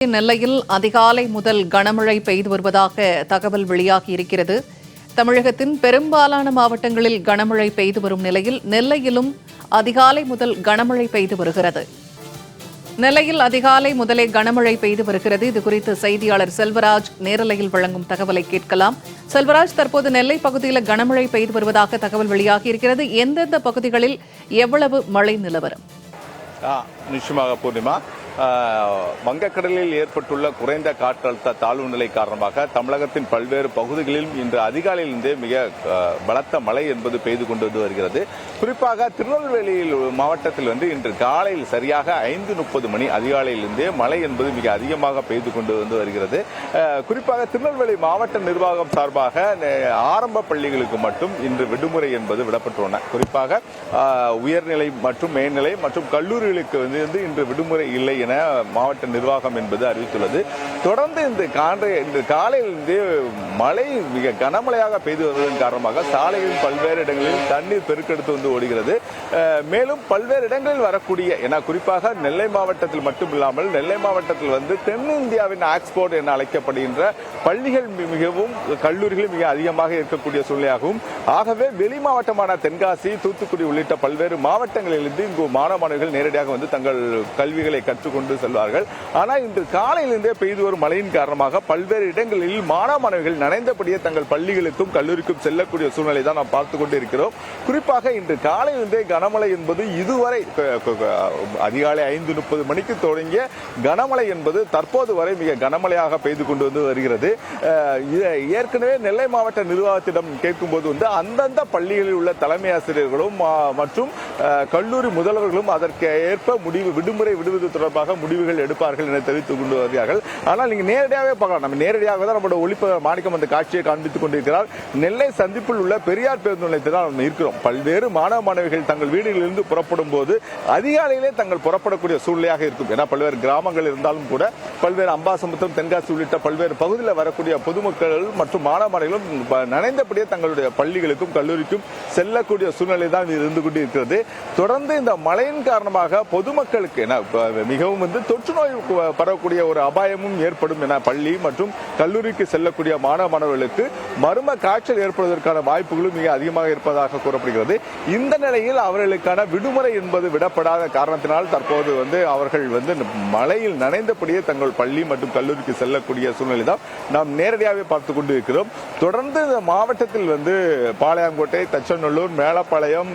நெல்லையில் அதிகாலை முதல் கனமழை பெய்து வருவதாக தகவல் வெளியாகியிருக்கிறது. தமிழகத்தின் பெரும்பாலான மாவட்டங்களில் கனமழை பெய்து வரும் நிலையில் நெல்லையிலும் அதிகாலை முதல் கனமழை பெய்து வருகிறது. நெல்லையில் அதிகாலை முதலே கனமழை பெய்து வருகிறது. இதுகுறித்து செய்தியாளர் செல்வராஜ் நேரலையில் வழங்கும் தகவலை கேட்கலாம். செல்வராஜ், தற்போது நெல்லை பகுதியில் கனமழை பெய்து வருவதாக தகவல் வெளியாகியிருக்கிறது. எந்தெந்த பகுதிகளில் எவ்வளவு மழை நிலவரம்? நிச்சயமாக பூர்ணிமா, வங்கக்கடலில் ஏற்பட்டுள்ள குறைந்த காற்றழுத்த தாழ்வு நிலை காரணமாக தமிழகத்தின் பல்வேறு பகுதிகளில் இன்று அதிகாலையிலிருந்தே மிக பலத்த மழை என்பது பெய்து கொண்டு வருகிறது. குறிப்பாக திருநெல்வேலி மாவட்டத்தில் இன்று காலையில் சரியாக 5:30 மணி அதிகாலையிலிருந்தே மழை என்பது மிக அதிகமாக பெய்து கொண்டு வருகிறது. குறிப்பாக திருநெல்வேலி மாவட்ட நிர்வாகம் சார்பாக ஆரம்ப பள்ளிகளுக்கு மட்டும் இன்று விடுமுறை என்பது விடப்பட்டுள்ளன. குறிப்பாக உயர்நிலை மற்றும் மேல்நிலை மற்றும் கல்லூரிகளுக்கு இன்று விடுமுறை இல்லை என மாவட்ட நிர்வாகம் என்பது அறிவித்துள்ளது. தொடர்ந்து இன்று காலையிலிருந்து மழை மிக கனமழையாக பெய்து வருவதன் காரணமாக சாலைகளில் பல்வேறு இடங்களில் தண்ணீர் பெருக்கெடுத்து ஓடுகிறது. மேலும் பல்வேறு இடங்களில் வரக்கூடிய குறிப்பாக நெல்லை மாவட்டத்தில் மட்டும் இல்லாமல் நெல்லை மாவட்டத்தில் தென்னிந்தியாவின் ஆக்ஸ்போர்ட் என அழைக்கப்படுகின்ற பள்ளிகள் மிகவும் கல்லூரிகள் மிக அதிகமாக இருக்கக்கூடிய சூழ்நிலையாகும். ஆகவே வெளி மாவட்டமான தென்காசி, தூத்துக்குடி உள்ளிட்ட பல்வேறு மாவட்டங்களிலிருந்து இங்கு மாணவர்கள் நேரடியாக தங்கள் கல்விகளை கற்றுக்கொண்டு செல்வார்கள். ஆனால் இன்று காலையிலிருந்தே பெய்து வரும் மழையின் காரணமாக பல்வேறு இடங்களில் மாணவர்கள் நனைந்தபடியே தங்கள் பள்ளிகளுக்கும் கல்லூரிக்கும் செல்லக்கூடிய சூழ்நிலை தான் நாம் பார்த்துக் கொண்டு இருக்கிறோம். குறிப்பாக இன்று காலையிலிருந்தே கனமழை என்பது இதுவரை அதிகாலை 5:30 மணிக்கு தொடங்கிய கனமழை என்பது தற்போது வரை மிக கனமழையாக பெய்து கொண்டு வருகிறது. ஏற்கனவே நெல்லை மாவட்ட நிர்வாகத்திடம் கேட்கும்போது அந்தந்த பள்ளிகளில் உள்ள தலைமை ஆசிரியர்களும் மற்றும் கல்லூரி முதல்வர்களும் அதற்கு ஏற்ப விடுமுறை விடுவது தொடர்பாக முடிவுகள் எடுப்பார்கள் என தெரிவித்துக் கொண்டு வருகிறார்கள். ஆனால் நீங்க நேரடியாகவே பார்க்கலாம். நம்ம நேரடியாக தான் நம்மளோட ஒளிப்பதிவு மாணிக்கம் அந்த காட்சியை காண்பித்துக் கொண்டிருக்கிறார். நெல்லை சந்திப்பில் உள்ள பெரியார் பேருந்து நிலையத்தில் தான் நம்ம இருக்கிறோம். பல்வேறு மாணவர்கள் தங்கள் வீடுகளிலிருந்து புறப்படும் போது அதிகாலையிலே தங்கள் புறப்படக்கூடிய சூழ்நிலையாக இருக்கும். ஏன்னா பல்வேறு கிராமங்கள் இருந்தாலும் கூட பல்வேறு அம்பாசமுத்திரம், தென்காசி உள்ளிட்ட பல்வேறு பகுதியில் வரக்கூடிய பொதுமக்கள் மற்றும் மாணவர்களும் நனைந்தபடியே தங்களுடைய பள்ளிகளுக்கும் கல்லூரிக்கும் செல்லக்கூடிய சூழ்நிலை தான் இருந்து கொண்டிருக்கிறது. தொடர்ந்து இந்த மழையின் காரணமாக பொதுமக்களுக்கு மிகவும் தொற்று நோய் பரவக்கூடிய ஒரு அபாயமும் ஏற்படும் என பள்ளி மற்றும் கல்லூரிக்கு செல்லக்கூடிய மாணவர்களுக்கு மர்ம காய்ச்சல் ஏற்படுவதற்கான வாய்ப்புகளும் மிக அதிகமாக இருப்பதாக கூறப்படுகிறது. இந்த நிலையில் அவர்களுக்கான விடுமுறை என்பது விடப்படாத காரணத்தினால் தற்போது அவர்கள் மழையில் நனைந்தபடியே தங்கள் பள்ளி மற்றும் கல்லூரிக்கு செல்லக்கூடிய சூழ்நிலை தான் நாம் நேரடியாகவே பார்த்துக் கொண்டு இருக்கிறோம். தொடர்ந்து இந்த மாவட்டத்தில் பாளையங்கோட்டை, தச்சநல்லூர், மேலப்பாளையம்,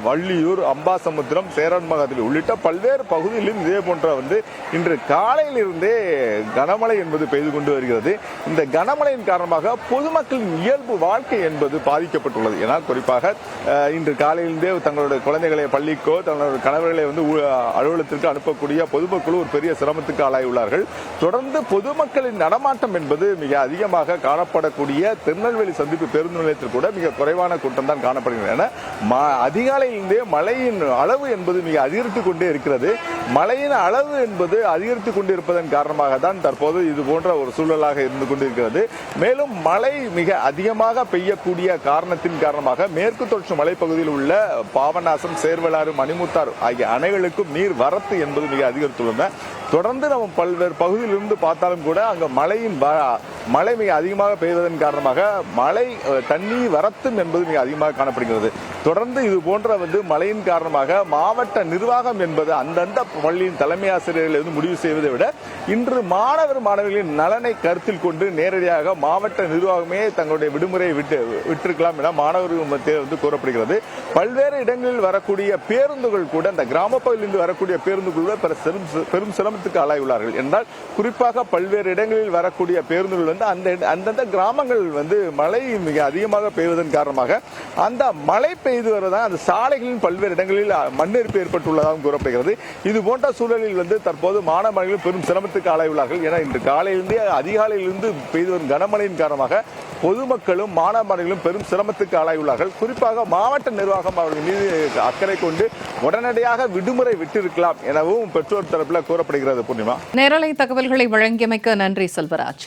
வள்ளியூர், அம்பாசமுத்திரம், சேரன்மகத்தில் உள்ளிட்ட பல்வேறு பகுதிகளிலும் இதே போன்ற இன்று காலையில் இருந்தே கனமழை என்பது பெய்து கொண்டு வருகிறது. இந்த கனமழையின் காரணமாக பொதுமக்களின் இயல்பு வாழ்க்கை என்பது பாதிக்கப்பட்டுள்ளது. ஏன்னா குறிப்பாக இன்று காலையிலிருந்தே தங்களுடைய குழந்தைகளை பள்ளிக்கோ தங்களுடைய கணவர்களை அலுவலகத்திற்கு அனுப்பக்கூடிய பொதுமக்களும் ஒரு பெரிய சிரமத்துக்கு ஆளாயுள்ளார்கள். தொடர்ந்து பொதுமக்களின் நடமாட்டம் என்பது மிக அதிகமாக காணப்படக்கூடிய திருநெல்வேலி சந்திப்பு பேருந்து நிலையத்தில் கூட மிக குறைவான கூட்டம் தான் காணப்படுகிறது. அதிகாலையிலிருந்தே மழையின் அளவு என்பது மிக அதிகரித்துக் கொண்டே இருக்கிறது. மழையின் அளவு என்பது அதிகரித்துக் கொண்டிருப்பதன் காரணமாக தான் தற்போது இது போன்ற ஒரு சூழலாக இருந்து கொண்டிருக்கிறது. மேலும் மழை மிக அதிகமாக பெய்யக்கூடிய காரணத்தின் காரணமாக மேற்கு தொடர்ச்சி மலைப்பகுதியில் உள்ள பாபநாசம், சேர்வலாறு, மணிமுத்தாறு ஆகிய அணைகளுக்கும் நீர் வரத்து என்பது மிக அதிகரித்துள்ளன. தொடர்ந்து நம்ம பல்வேறு பகுதியிலிருந்து பார்த்தாலும் கூட அங்கு மழை மிக அதிகமாக பெய்வதன் காரணமாக மழை தண்ணீர் வரத்தும் என்பது மிக அதிகமாக காணப்படுகிறது. தொடர்ந்து இது போன்ற மழையின் காரணமாக மாவட்ட நிர்வாகம் என்பது அந்தந்த பள்ளியின் தலைமை ஆசிரியர்களை முடிவு செய்வதை விட இன்று மாணவர்களின் நலனை கருத்தில் கொண்டு நேரடியாக மாவட்ட நிர்வாகமே தங்களுடைய விடுமுறையை விட்டிருக்கலாம் என மாணவர்கள் மத்தியில் கூறப்படுகிறது. பல்வேறு இடங்களில் வரக்கூடிய பேருந்துகள் கூட அந்த கிராம பகுதியிலிருந்து வரக்கூடிய பேருந்துகள் கூட பெரும் சிரமத்துக்கு ஆளாயுள்ளார்கள் என்றால் குறிப்பாக பல்வேறு இடங்களில் வரக்கூடிய பேருந்துகள் அந்தந்த கிராமங்கள் மழை மிக அதிகமாக பெய்வதன் காரணமாக அந்த மழை பெய்து வருவதால் அந்த சாலைகளின் பல்வேறு இடங்களில் மண்ணெரிப்பு ஏற்பட்டுள்ளதாகவும் கூறப்படுகிறது. இது போன்ற சூழலில் தற்போது மாணவர்கள் பெரும் சிரமத்துக்கு ஆளாயுள்ளார்கள். என இன்று காலையிலிருந்தே அதிகாலையிலிருந்து பெய்து வரும் கனமழையின் காரணமாக பொதுமக்களும் மாணவர்களும் பெரும் சிரமத்துக்கு ஆளாயுள்ளார்கள். குறிப்பாக மாவட்ட நிர்வாகம் அவர்கள் மீது அக்கறை கொண்டு உடனடியாக விடுமுறை விட்டிருக்கலாம் எனவும் பெற்றோர் தரப்பில் கூறப்படுகிறது. பூர்ணிமா, நேரலை தகவல்களை வழங்கியமைக்க நன்றி செல்வராஜ்.